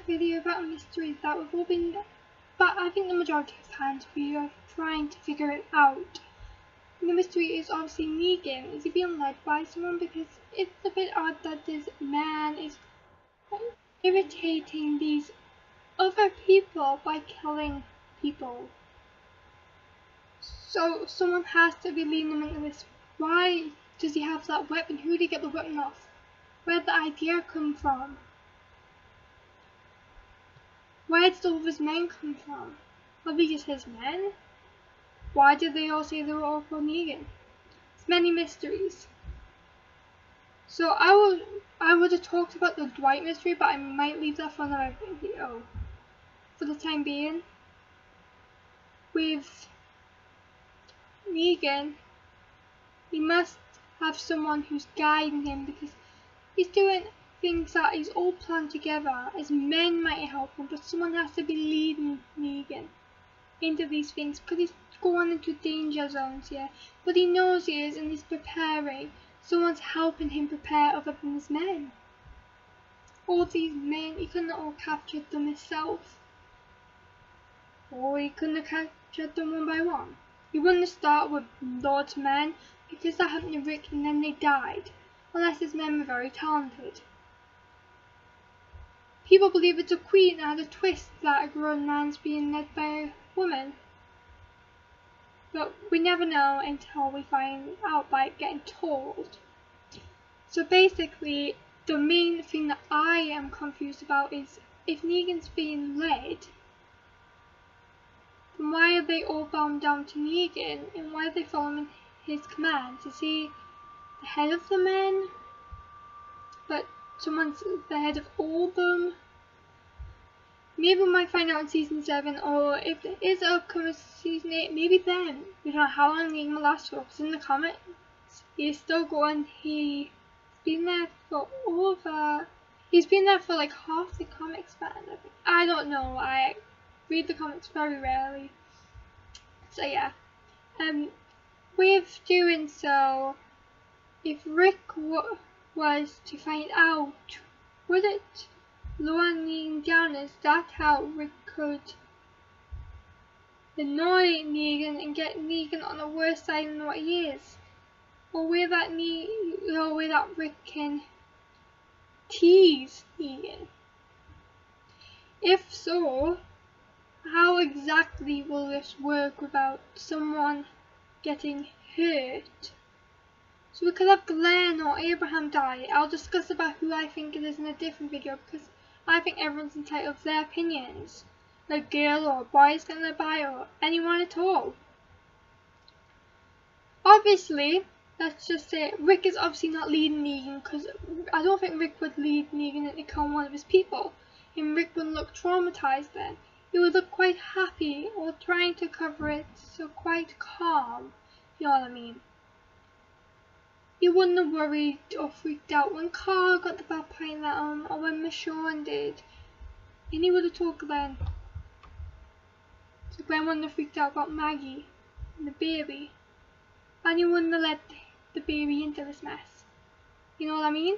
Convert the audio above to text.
video about a mystery that we've all been, but I think the majority of times we are trying to figure it out. And the mystery is obviously Negan. Is he being led by someone? Because it's a bit odd that this man is irritating these other people by killing people. So someone has to be leading him into this. Why does he have that weapon? Who did he get the weapon off? Where did the idea come from? Where did all of his men come from? Are these his men? Why did they all say they were all for Negan? There's many mysteries. So I would have talked about the Dwight mystery, but I might leave that for another video. For the time being, with Negan, he must have someone who's guiding him, because he's doing things that is all planned together. As men might help him, but someone has to be leading Negan into these things, because he's going into danger zones here. But he knows he is, and he's preparing. Someone's helping him prepare other than his men. All these men, he couldn't have all captured them himself. Or he couldn't have captured them one by one. He wouldn't have started with loads of men, because that happened to Rick and then they died. Unless his men were very talented. People believe it's a queen and a twist that a grown man's being led by a woman. But we never know until we find out by getting told. So basically, the main thing that I am confused about is, if Negan's being led, then why are they all bound down to Negan, and why are they following his commands? Is he the head of the men? But someone's the head of all of them? Maybe we might find out in season 7, or if there is an upcoming season 8, maybe then. We don't know how long Negan will last for, because in the comics, he's still going. He's been there for he's been there for like half the comic span, I think. I don't know, I read the comics very rarely. So yeah. With doing so, if Rick was to find out, would it lower Negan down? Is that how Rick could annoy Negan and get Negan on the worst side than what he is? Or where that Rick can tease Negan? If so, how exactly will this work without someone getting hurt? So we could have Glenn or Abraham die. I'll discuss about who I think it is in a different video, because I think everyone's entitled to their opinions. A girl or a boy is gonna die, or anyone at all. Obviously, let's just say Rick is obviously not leading Negan, because I don't think Rick would lead Negan into killing one of his people. And Rick wouldn't look traumatized then. He would look quite happy, or trying to cover it, so quite calm, you know what I mean. He wouldn't have worried or freaked out when Carl got the bad point at him, or when Michonne did. And he would have told Glenn. So Glenn wouldn't have freaked out about Maggie and the baby. And he wouldn't have let the baby into this mess. You know what I mean?